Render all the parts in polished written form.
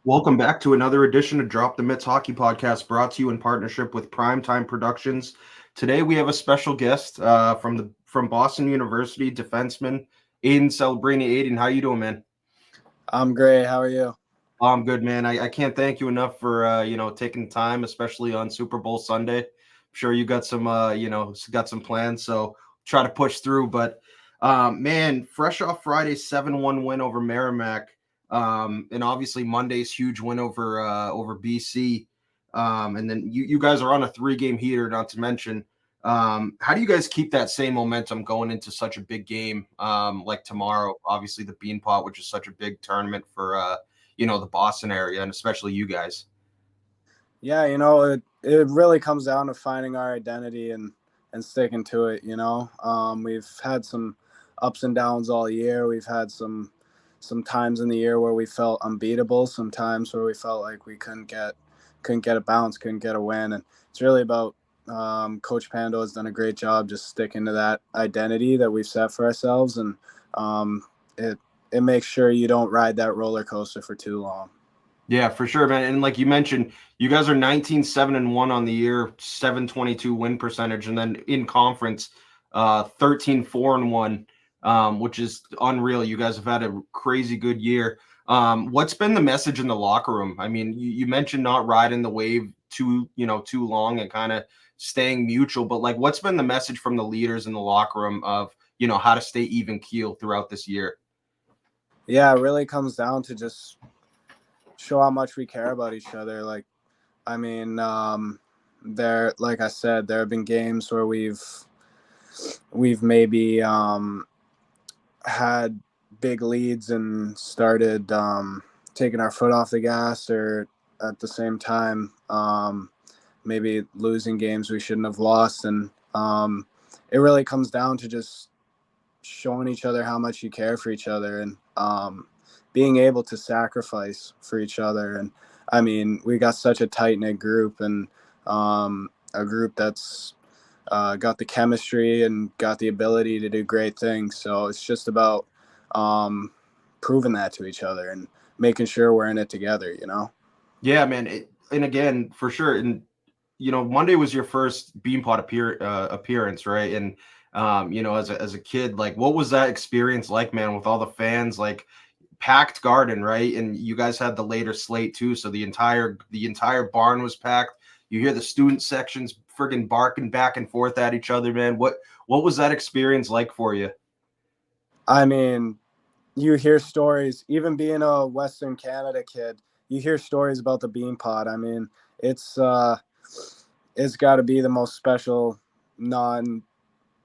Welcome back to another edition of Drop the Mitts Hockey Podcast, brought to you in partnership with Primetime Productions. Today we have a special guest from Boston University, defenseman Aidan Celebrini. Aidan, how you doing, man? I'm great. How are you? I'm good, man. I can't thank you enough for taking time, especially on Super Bowl Sunday. I'm sure you got some got some plans, so try to push through. But man, fresh off Friday's 7-1 win over Merrimack, and obviously Monday's huge win over BC. And then you guys are on a 3-game heater, not to mention. How do you guys keep that same momentum going into such a big game like tomorrow? Obviously, the Beanpot, which is such a big tournament for the Boston area, and especially you guys. Yeah, it really comes down to finding our identity and sticking to it. We've had some ups and downs all year. We've had some times in the year where we felt unbeatable. Some times where we felt like we couldn't get a bounce, couldn't get a win, and it's really about Coach Pando has done a great job just sticking to that identity that we've set for ourselves, and it it makes sure you don't ride that roller coaster for too long. Yeah, for sure, man. And like you mentioned, you guys are 19-7-1 on the year, 722 win percentage, and then in conference, 13-4-1, which is unreal. You guys have had a crazy good year. What's been the message in the locker room? I mean, you mentioned not riding the wave too long and kind of staying mutual, but like, what's been the message from the leaders in the locker room of how to stay even keel throughout this year? Yeah, it really comes down to just show how much we care about each other. Like, I mean, like I said, there have been games where we've maybe had big leads and started taking our foot off the gas, or at the same time, maybe losing games we shouldn't have lost. And it really comes down to just showing each other how much you care for each other, and being able to sacrifice for each other. And I mean, we got such a tight knit group, and a group that's got the chemistry and got the ability to do great things. So it's just about proving that to each other and making sure we're in it together. Yeah, man. And again, for sure. And Monday was your first Beanpot appearance, right? And as a kid, like, what was that experience like, man, with all the fans, like packed garden, right? And you guys had the later slate too, so the entire barn was packed. You hear the student sections friggin' barking back and forth at each other, man. What was that experience like for you? I mean, you hear stories, even being a Western Canada kid, you hear stories about the Beanpot. I mean, it's it's got to be the most special non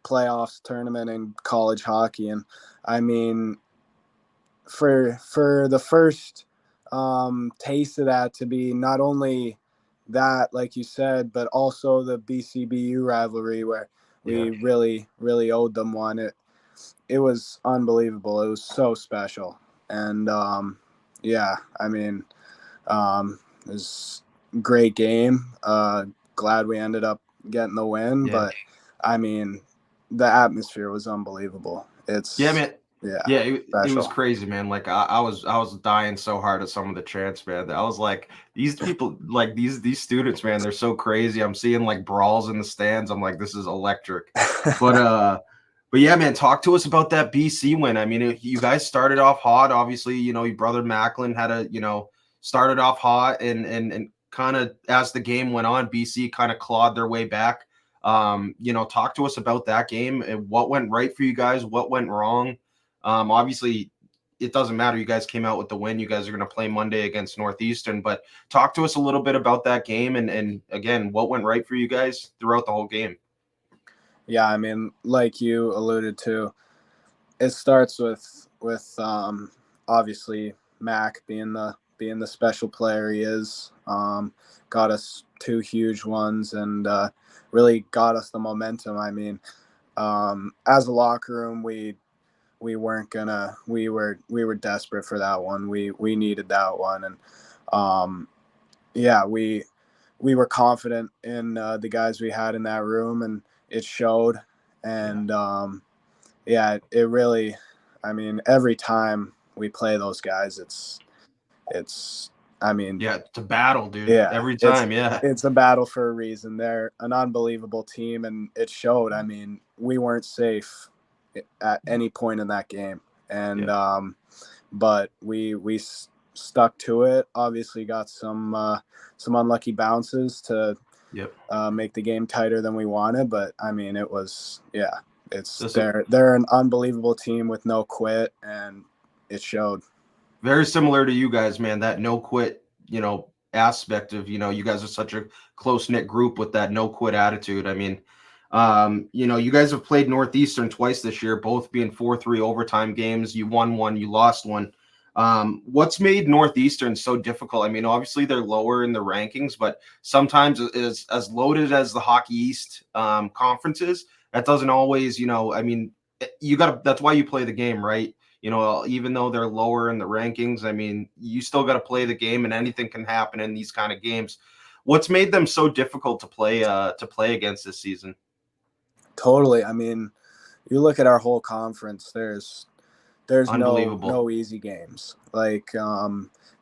playoffs tournament in college hockey. And I mean, for the first taste of that to be not only that, like you said, but also the BCBU rivalry where Yeah. we really owed them one. It was unbelievable. It was so special. And yeah, I mean, it was a great game. Glad we ended up getting the win, Yeah. but I mean, the atmosphere was unbelievable. Yeah, It's man. yeah, Yeah, it was special. crazy, man. Like I was dying so hard at some of the chants, man. I was like, these people, like these students, man, they're so crazy. I'm seeing like brawls in the stands. I'm like, this is electric. But but yeah, man, talk to us about that BC win. I mean, you guys started off hot. Obviously, your brother Macklin had started off hot, and kind of as the game went on, BC kind of clawed their way back. Talk to us about that game and what went right for you guys, what went wrong. Obviously, it doesn't matter. You guys came out with the win. You guys are going to play Monday against Northeastern, but talk to us a little bit about that game and again, what went right for you guys throughout the whole game. Yeah, I mean, like you alluded to, it starts with obviously Mac being the special player he is. Got us two huge ones, and really got us the momentum. I mean, as a locker room, we weren't gonna we were desperate for that one. We needed that one, and yeah, we were confident in the guys we had in that room, and it showed. And yeah, it really, I mean, every time we play those guys, it's I mean, Yeah, it's a battle, dude. yeah, Every time, yeah. it's a battle for a reason. They're an unbelievable team, and it showed. I mean, we weren't safe at any point in that game, and Yeah. but we stuck to it. Obviously, got some unlucky bounces to Yep. make the game tighter than we wanted. But I mean, it was it's That's a they're an unbelievable team with no quit, and it showed. very similar to you guys, man. That no quit, aspect of, you guys are such a close knit group with that no quit attitude. I mean, you guys have played Northeastern twice this year, both being 4-3 overtime games. You won one, you lost one. What's made Northeastern so difficult? I mean, obviously they're lower in the rankings, but sometimes as loaded as the Hockey East conferences, that doesn't always, I mean, that's why you play the game, right? Even though they're lower in the rankings, I mean, you still got to play the game, and anything can happen in these kind of games. What's made them so difficult to play against this season? Totally. I mean, you look at our whole conference. There's Unbelievable. no easy games. Like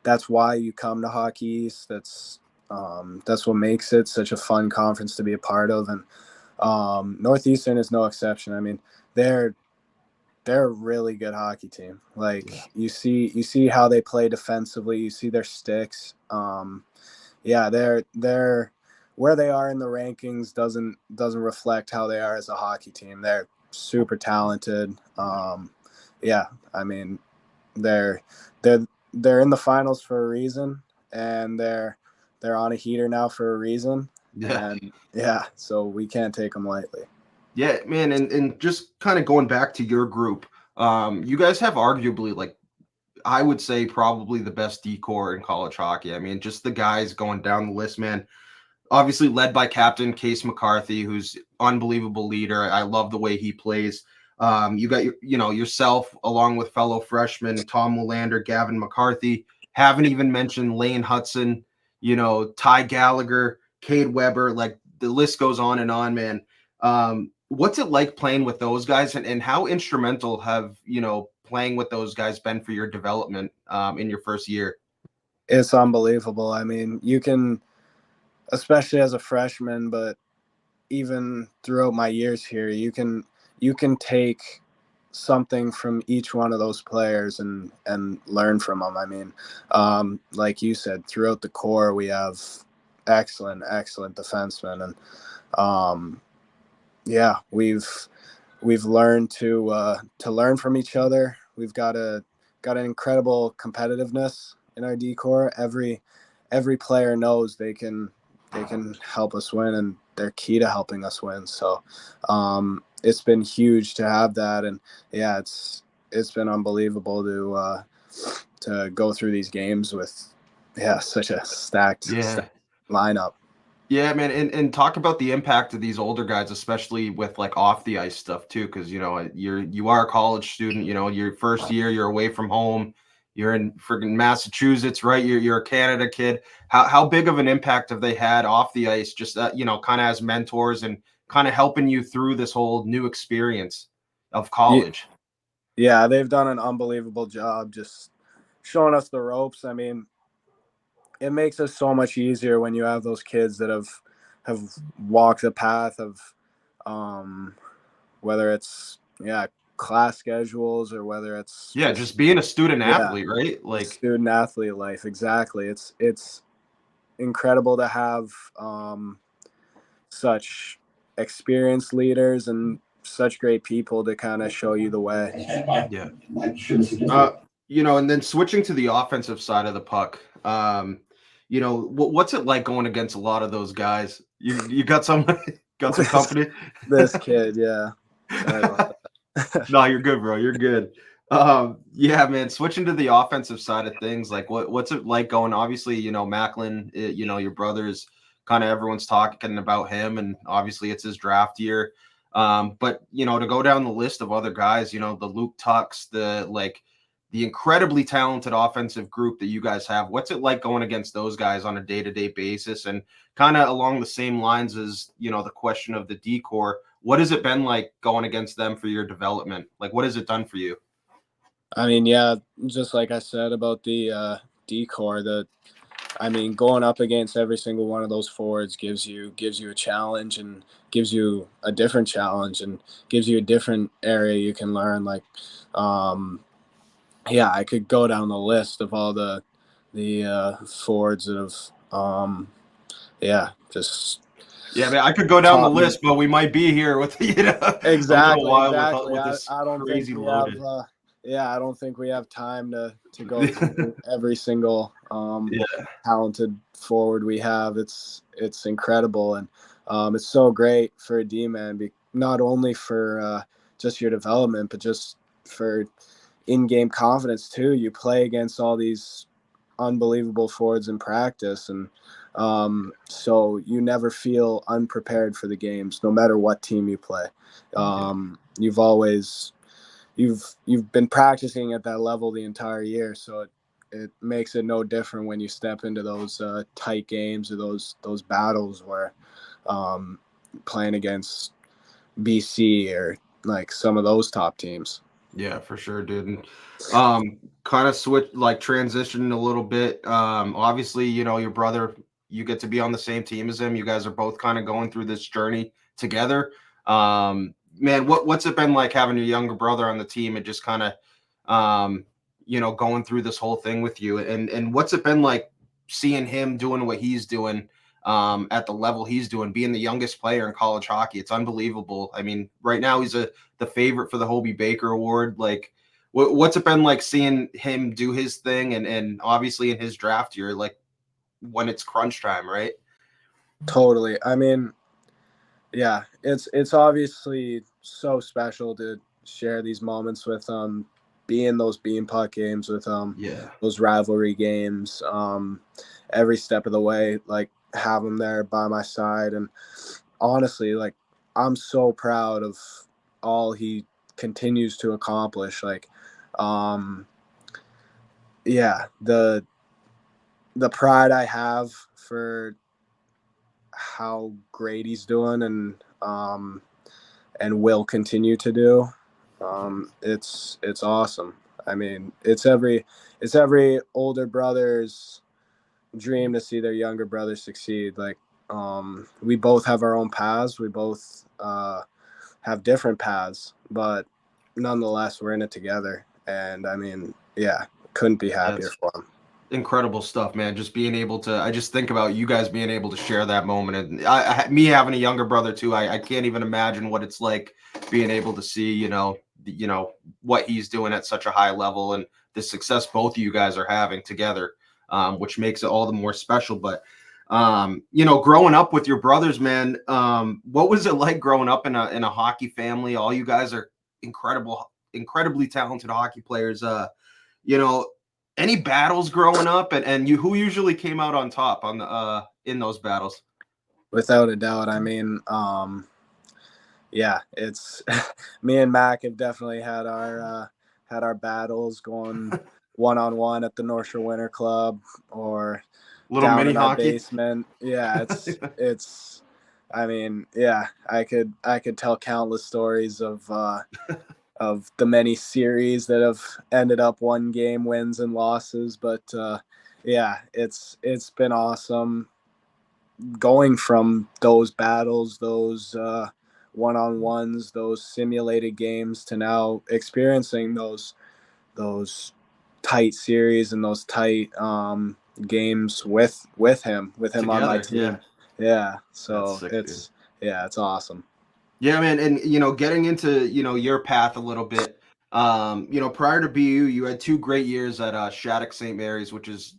that's why you come to Hockey East. That's what makes it such a fun conference to be a part of. And Northeastern is no exception. I mean, they're a really good hockey team. Like Yeah. you see how they play defensively. You see their sticks. Yeah, they're where they are in the rankings doesn't reflect how they are as a hockey team. They're super talented. Yeah, I mean, they're they're in the finals for a reason, and they're on a heater now for a reason. Yeah. And yeah, so we can't take them lightly. Yeah, man, and just kind of going back to your group, you guys have arguably, like, I would say probably the best decor in college hockey. I mean, just the guys going down the list, man. Obviously led by Captain Case McCarthy, who's unbelievable leader. I love the way he plays. You got yourself along with fellow freshmen Tom Willander, Gavin McCarthy. Haven't even mentioned Lane Hudson, Ty Gallagher, Cade Weber. Like the list goes on and on, man. What's it like playing with those guys, and how instrumental have playing with those guys been for your development in your first year? It's unbelievable. I mean, you can, especially as a freshman, but even throughout my years here, you can take something from each one of those players and learn from them. I mean, like you said, throughout the core, we have excellent defensemen, and yeah, we've learned to learn from each other. We've got an incredible competitiveness in our decor. Every player knows they can help us win, and they're key to helping us win. So it's been huge to have that, and yeah, it's been unbelievable to go through these games with such a stacked lineup. Yeah, man, and talk about the impact of these older guys, especially with like off the ice stuff too, because you are a college student. Your first year, you're away from home, you're in friggin' Massachusetts, right? You're a Canada kid. How big of an impact have they had off the ice, just kind of as mentors and kind of helping you through this whole new experience of college? Yeah, they've done an unbelievable job just showing us the ropes. I mean, it makes it so much easier when you have those kids that have walked the path of whether it's class schedules or whether it's Yeah, just being a student yeah athlete, right? the Like, student athlete life. Exactly. It's incredible to have such experienced leaders and such great people to kind of show you the way. yeah. And then switching to the offensive side of the puck, what's it like going against a lot of those guys? You got some got some company? This kid, yeah. Sorry about that. No, you're good, bro. You're good. Yeah, man. Switching to the offensive side of things, like what's it like going? Obviously, Macklin. Your brother's kind of everyone's talking about him, and obviously it's his draft year. But to go down the list of other guys, the Luke Tucks, the incredibly talented offensive group that you guys have. What's it like going against those guys on a day-to-day basis? And kind of along the same lines as the question of the decor, what has it been like going against them for your development? Like, what has it done for you? I mean, yeah, just like I said about the decor, I mean, going up against every single one of those forwards gives you a challenge, and gives you a different challenge, and gives you a different area you can learn. Like, yeah, I could go down the list of all the forwards that have, yeah, just Yeah, man, I could go down the taught me. list, but we might be here with a little Exactly, while exactly. with this I don't think crazy we have. loaded. Yeah, I don't think we have time to go through every single Yeah, talented forward we have. It's incredible, and it's so great for a D man. Not only for just your development, but just for in-game confidence too. You play against all these unbelievable forwards in practice, and so you never feel unprepared for the games, no matter what team you play. yeah, You've always you've been practicing at that level the entire year, so it makes it no different when you step into those tight games or those battles where playing against BC or like some of those top teams. yeah, for sure, dude. And, kind of switch, like transition a little bit. Obviously, your brother, you get to be on the same team as him. You guys are both kind of going through this journey together. Man, what's it been like having your younger brother on the team and just kind of, going through this whole thing with you? And what's it been like seeing him doing what he's doing? At the level he's doing, being the youngest player in college hockey. It's unbelievable. I mean, right now he's the favorite for the Hobie Baker Award. Like, what's it been like seeing him do his thing, and obviously in his draft year, like when it's crunch time, right? Totally. I mean, yeah, it's obviously so special to share these moments with be in those Beanpot games with Yeah, those rivalry games every step of the way, like have him there by my side. And honestly, like, I'm so proud of all he continues to accomplish. Like, um yeah, the pride I have for how great he's doing, and will continue to do. It's awesome. I mean, it's every older brother's dream to see their younger brother succeed. Like, we both have our own paths. We both have different paths, but nonetheless, we're in it together. And I mean, yeah, couldn't be happier that's for him. incredible stuff, man. Just being able to, I just think about you guys being able to share that moment, and me having a younger brother too. I can't even imagine what it's like being able to see, what he's doing at such a high level and the success both of you guys are having together, which makes it all the more special. But growing up with your brothers, man, what was it like growing up in a hockey family? All you guys are incredibly talented hockey players. You know, any battles growing up, and you who usually came out on top on the in those battles? Without a doubt. I mean, yeah, it's me and Mac have definitely had our battles going one on one at the North Shore Winter Club or Little down mini in our hockey. basement. Yeah, it's I mean, yeah, I could tell countless stories of the many series that have ended up one game wins and losses, but yeah, it's been awesome going from those battles, those one-on-ones, those simulated games, to now experiencing those tight series and those tight games with him on my Together. Yeah, team. Yeah, that's so sick, dude. it's awesome. Yeah, man, and getting into your path a little bit. Prior to BU, you had 2 great years at Shattuck St. Mary's, which is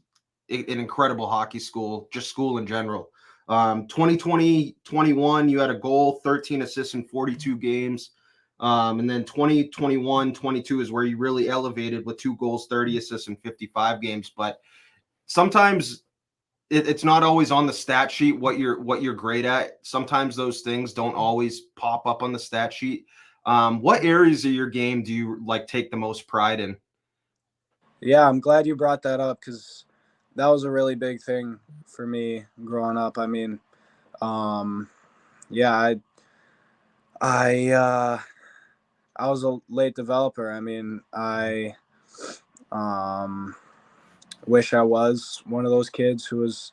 an incredible hockey school, just school in general. 2020, 21, you had a goal, 13 assists in 42 games. And then 2021, 22 is where you really elevated with 2 goals, 30 assists in 55 games. But sometimes it's not always on the stat sheet what you're great at. Sometimes those things don't always pop up on the stat sheet. What areas of your game do you like take the most pride in? Yeah, I'm glad you brought that up because that was a really big thing for me growing up. I mean, um, yeah, I was a late developer. I mean, um, wish I was one of those kids who was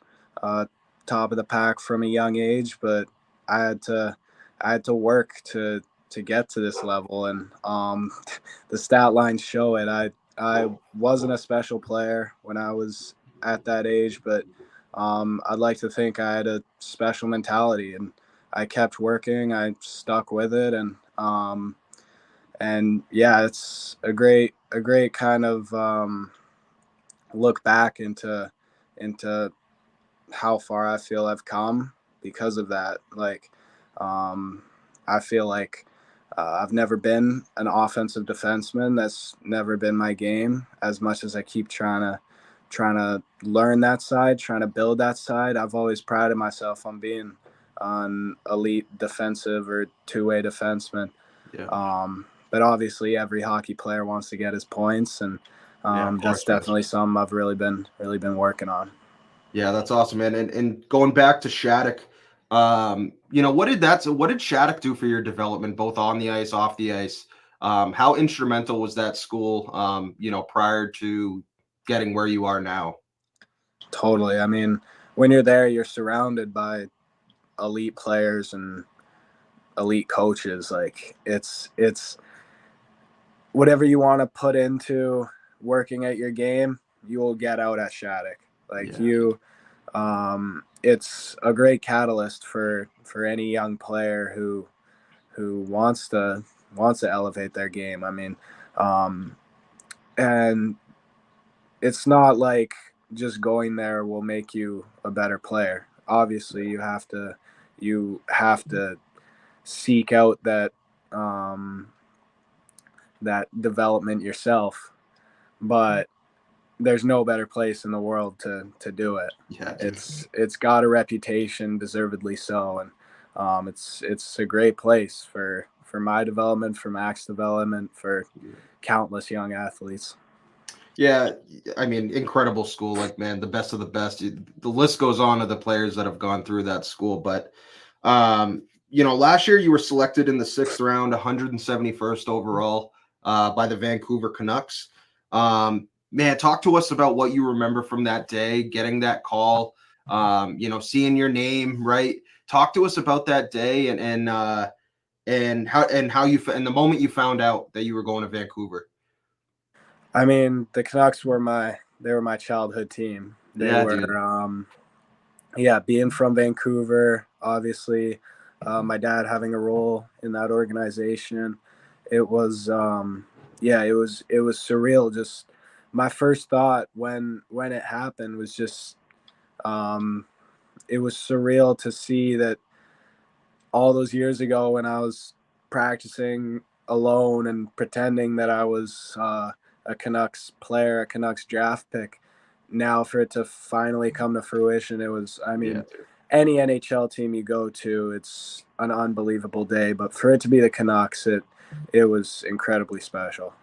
top of the pack from a young age, but I had to I had to work to get to this level, and the stat lines show it. I wasn't a special player when I was at that age, but I'd like to think I had a special mentality, and I kept working. I stuck with it, and yeah, it's a great kind of look back into how far I feel I've come because of that. Like, I feel like I've never been an offensive defenseman. That's never been my game. As much as I keep trying to learn that side, trying to build that side, I've always prided myself on being an elite defensive or two-way defenseman. Yeah. But obviously, every hockey player wants to get his points, and Yeah, of that's course, man. definitely something I've really been working on. Yeah, that's awesome, man. And going back to Shattuck, what did Shattuck do for your development, both on the ice, off the ice? How instrumental was that school, prior to getting where you are now? Totally. I mean, when you're there, you're surrounded by elite players and elite coaches. Like, it's whatever you want to put into working at your game, you will get out at Shattuck. Like, Yeah, it's a great catalyst for any young player who wants to elevate their game. I mean, and it's not like just going there will make you a better player. Obviously, you have to seek out that development yourself, but there's no better place in the world to do it. yeah, dude. It's got a reputation, deservedly so, and it's a great place for my development, for Mac's development, for countless young athletes. Yeah, I mean, incredible school. Like, man, the best of the best. The list goes on of the players that have gone through that school. But, last year you were selected in the sixth round, 171st overall, by the Vancouver Canucks. Man, talk to us about what you remember from that day, getting that call. Seeing your name, right? Talk to us about that day and the moment you found out that you were going to Vancouver. I mean, the Canucks were my childhood team. They Yeah, were dude. yeah, being from Vancouver, obviously, my dad having a role in that organization. It was yeah, it was surreal. Just my first thought when it happened was just um, it was surreal to see that all those years ago when I was practicing alone and pretending that I was a Canucks player, a Canucks draft pick. Now for it to finally come to fruition, it was, I Yeah, mean, any NHL team you go to, it's an unbelievable day. But for it to be the Canucks, it was incredibly special.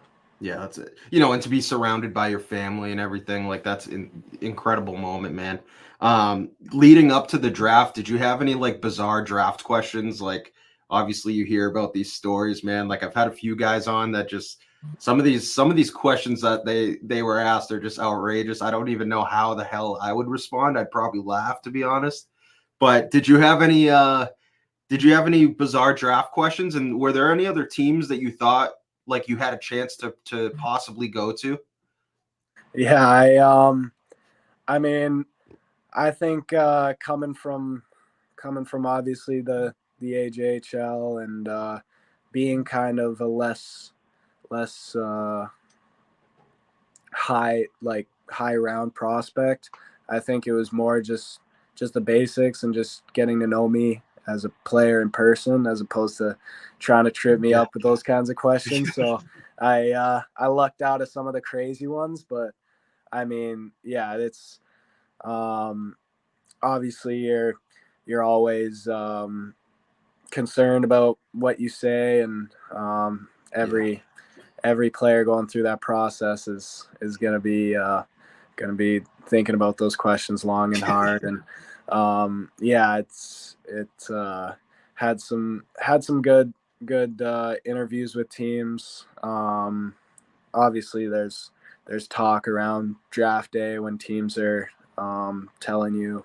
yeah, that's it. And to be surrounded by your family and everything, like that's an incredible moment, man. Leading up to the draft, did you have any like bizarre draft questions? Like, obviously, you hear about these stories, man. Like, I've had a few guys on that just some of these questions that they were asked are just outrageous. I don't even know how the hell I would respond. I'd probably laugh, to be honest. But did you have any bizarre draft questions? And were there any other teams that you thought like you had a chance to possibly go to? Yeah, I mean, I think coming from obviously the AJHL and being kind of a less high round prospect. I think it was more just the basics and just getting to know me as a player in person, as opposed to trying to trip me Yeah. up with those kinds of questions. So I lucked out of some of the crazy ones, but I mean, yeah, it's um, obviously you're always concerned about what you say, and Yeah. every player going through that process is gonna be thinking about those questions long and hard. And yeah, it had some good interviews with teams. Obviously, there's talk around draft day when teams are telling you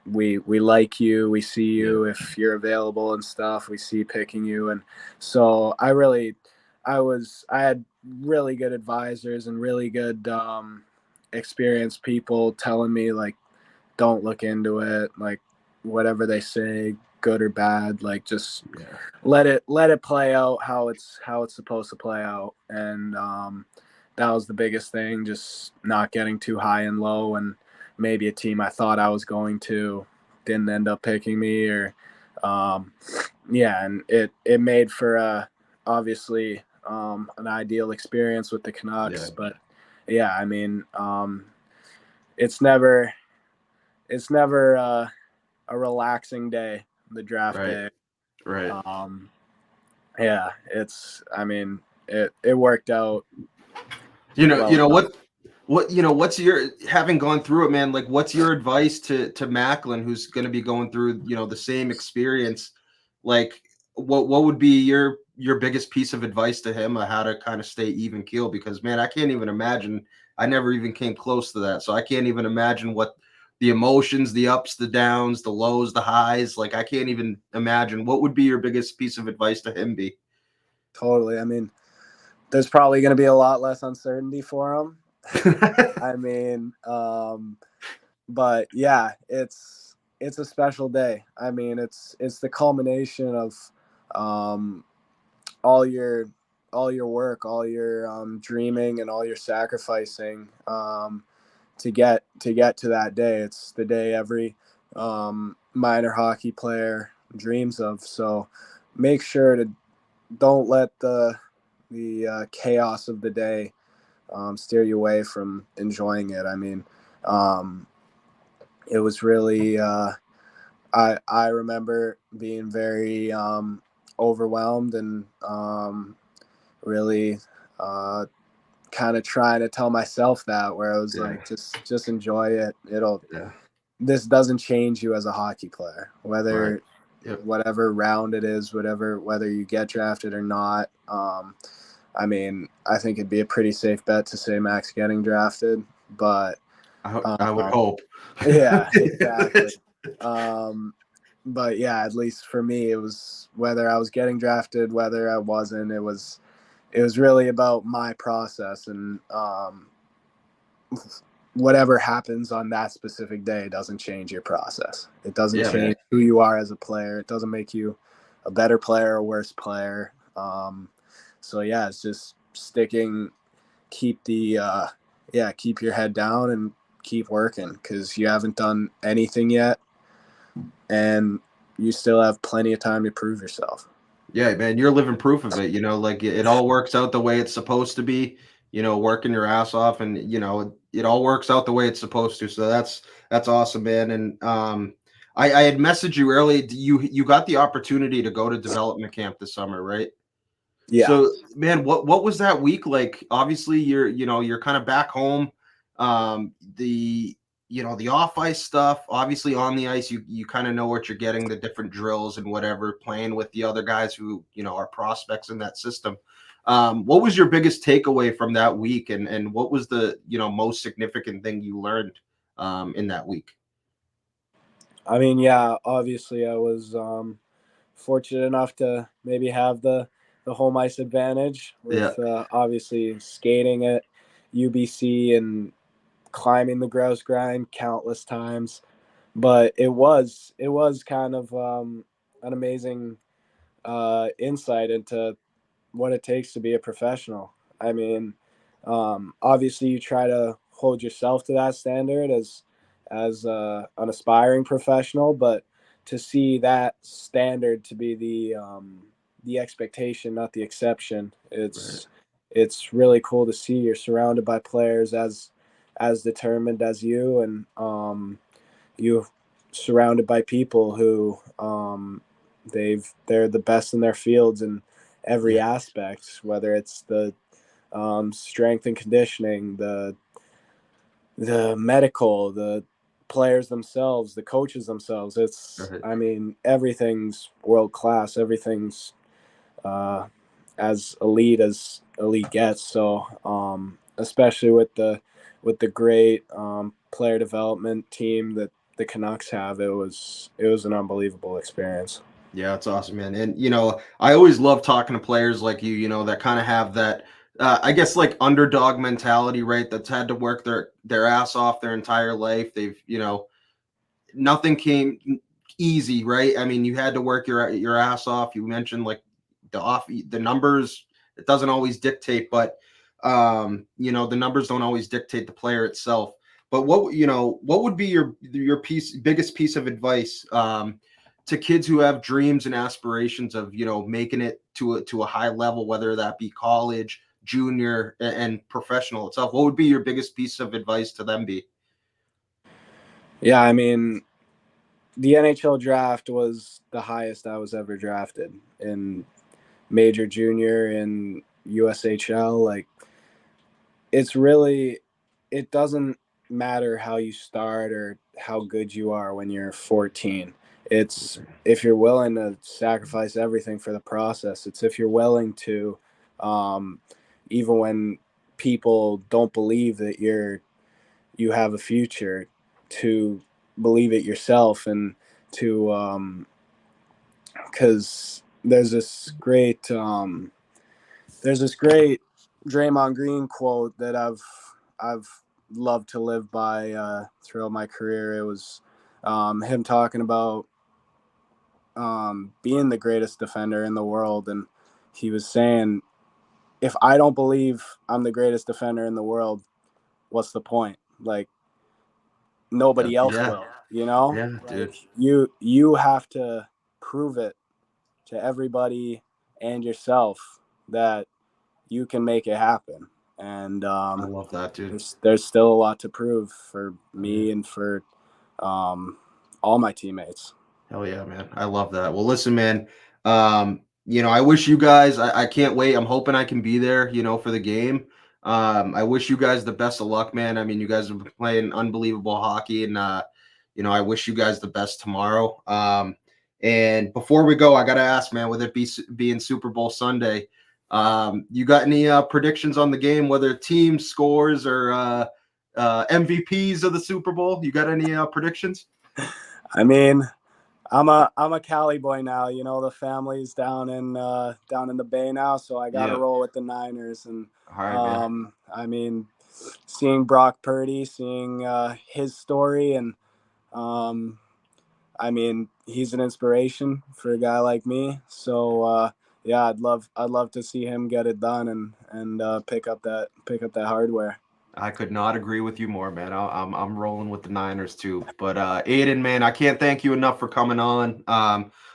we like you, we see you if you're available and stuff, we see picking you. And so I had really good advisors and really good experienced people telling me, like, don't look into it, like whatever they say, good or bad, like just let it play out how it's supposed to play out. And that was the biggest thing, just not getting too high and low, and maybe a team I thought I was going to didn't end up picking me, or and it made for obviously an ideal experience with the Canucks. But I mean, it's never a relaxing day, the draft day. Right. I mean, it worked out. What's your, having gone through it, man, like what's your advice to Macklin, who's going to be going through, the same experience? Like what would be your biggest piece of advice to him on how to kind of stay even keel? Because man, I can't even imagine. I never even came close to that. So I can't even imagine what the emotions, the ups, the downs, the lows, the highs, like I can't even imagine. What would be your biggest piece of advice to him be? Totally. I mean, there's probably going to be a lot less uncertainty for him. I mean, but yeah, it's a special day. I mean, it's the culmination of all your work, all your dreaming, and all your sacrificing to get to that day. It's the day every minor hockey player dreams of. So make sure to don't let the chaos of the day steer you away from enjoying it. I mean, it was really I remember being very overwhelmed and really kind of trying to tell myself that, where I was like, just enjoy it. This doesn't change you as a hockey player, whether whatever round it is, whether you get drafted or not. I mean, I think it'd be a pretty safe bet to say Mac's getting drafted, but I would hope. Yeah, exactly. But yeah, at least for me, it was whether I was getting drafted, whether I wasn't. It was really about my process, and whatever happens on that specific day doesn't change your process. It doesn't change who you are as a player. It doesn't make you a better player or worse player. So yeah, it's just keep your head down and keep working, because you haven't done anything yet, and you still have plenty of time to prove yourself. Yeah, man, you're living proof of it. Like it all works out the way it's supposed to be. Working your ass off, and it all works out the way it's supposed to. So that's awesome, man. And I had messaged you earlier. You got the opportunity to go to development camp this summer, right? Yeah. So, man, what was that week like? Obviously, you're kind of back home. The off ice stuff, obviously on the ice, you kind of know what you're getting, the different drills and whatever, playing with the other guys who, are prospects in that system. What was your biggest takeaway from that week, and what was the, most significant thing you learned in that week? I mean, yeah, obviously I was fortunate enough to maybe have the home ice advantage with obviously skating at UBC and climbing the gross grind countless times. But it was kind of an amazing insight into what it takes to be a professional. I mean, obviously you try to hold yourself to that standard as an aspiring professional, but to see that standard to be the expectation, not the exception, it's really cool to see. You're surrounded by players as determined as you, and you're surrounded by people who they're the best in their fields in every aspect, whether it's the strength and conditioning, the medical, the players themselves, the coaches themselves. I mean, everything's world class. Everything's as elite gets. So especially with the great player development team that the Canucks have, it was an unbelievable experience. Yeah, it's awesome, man. And I always love talking to players like you that kind of have that, I guess, like underdog mentality, right? That's had to work their ass off their entire life. They've, nothing came easy, right? I mean, you had to work your ass off. You mentioned like the numbers. It doesn't always dictate, but the numbers don't always dictate the player itself. But what would be your biggest piece of advice to kids who have dreams and aspirations of making it to a high level, whether that be college, junior, and professional itself? What would be your biggest piece of advice to them be? Yeah, I mean, the NHL draft was the highest I was ever drafted in major, junior, and USHL. Like, it doesn't matter how you start or how good you are when you're 14. It's if you're willing to sacrifice everything for the process. It's if you're willing to, um, even when people don't believe that you have a future, to believe it yourself, and to because there's this great Draymond Green quote that I've loved to live by throughout my career. It was him talking about being the greatest defender in the world, and he was saying, if I don't believe I'm the greatest defender in the world, what's the point? Like, nobody else Yeah, will. You know, yeah, like dude. you have to prove it to everybody and yourself that you can make it happen. And I love that, dude. there's still a lot to prove for Yeah. me and for um, all my teammates. Hell yeah, man. I love that. Well, listen, man. I wish you guys, I can't wait. I'm hoping I can be there, for the game. I wish you guys the best of luck, man. I mean, you guys have been playing unbelievable hockey, and I wish you guys the best tomorrow. And before we go, I gotta ask, man, with it being Super Bowl Sunday, you got any predictions on the game, whether team scores or MVPs of the Super Bowl? You got any predictions? I mean, I'm a Cali boy now. You know, the family's down in the Bay now, so I got to Yeah. roll with the Niners. And All right, man. I mean, seeing Brock Purdy, seeing his story, and um, I mean, he's an inspiration for a guy like me. So yeah, I'd love to see him get it done and pick up that hardware. I could not agree with you more, man. I'm rolling with the Niners too. But Aidan, man, I can't thank you enough for coming on.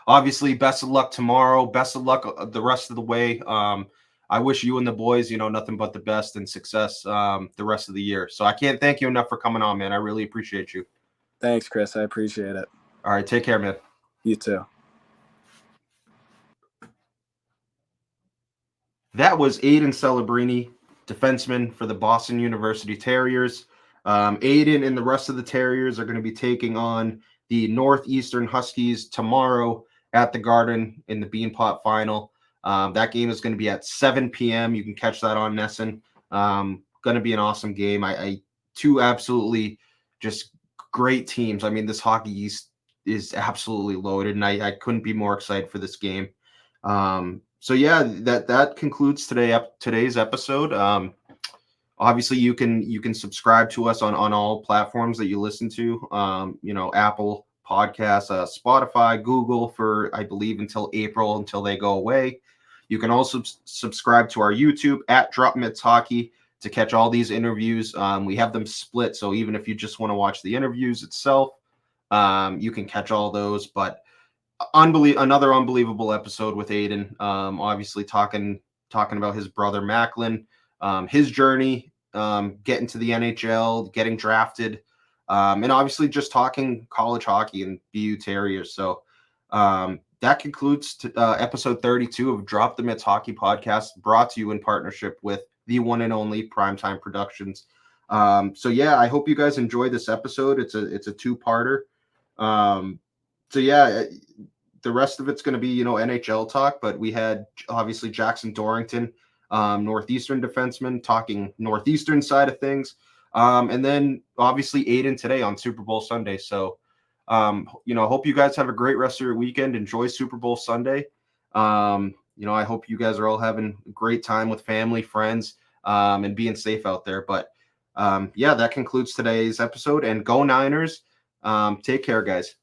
Obviously, best of luck tomorrow. Best of luck the rest of the way. I wish you and the boys, nothing but the best and success the rest of the year. So I can't thank you enough for coming on, man. I really appreciate you. Thanks, Chris. I appreciate it. All right, take care, man. You too. That was Aidan Celebrini, defenseman for the Boston University Terriers. Aidan and the rest of the Terriers are going to be taking on the Northeastern Huskies tomorrow at the Garden in the Beanpot final. That game is going to be at 7 p.m. You can catch that on Nesson. Going to be an awesome game. I two absolutely just great teams. I mean, this Hockey East is absolutely loaded, and I couldn't be more excited for this game. So yeah, that concludes today's episode. Obviously you can subscribe to us on all platforms that you listen to. Apple Podcasts, Spotify, Google for I believe until April until they go away. You can also subscribe to our YouTube at Drop Mitts Hockey to catch all these interviews. We have them split, so even if you just want to watch the interviews itself, you can catch all those. But another unbelievable episode with Aidan. Obviously talking about his brother Macklin, his journey, getting to the NHL, getting drafted, and obviously just talking college hockey and BU Terriers. So that concludes episode 32 of Drop the Mitts Hockey Podcast, brought to you in partnership with the one and only Primetime Productions. So yeah, I hope you guys enjoyed this episode. It's a two-parter. So yeah, the rest of it's going to be, NHL talk, but we had obviously Jackson Dorrington, Northeastern defenseman, talking Northeastern side of things. And then obviously Aidan today on Super Bowl Sunday. So, hope you guys have a great rest of your weekend. Enjoy Super Bowl Sunday. I hope you guys are all having a great time with family, friends, and being safe out there. But that concludes today's episode, and go Niners. Take care, guys.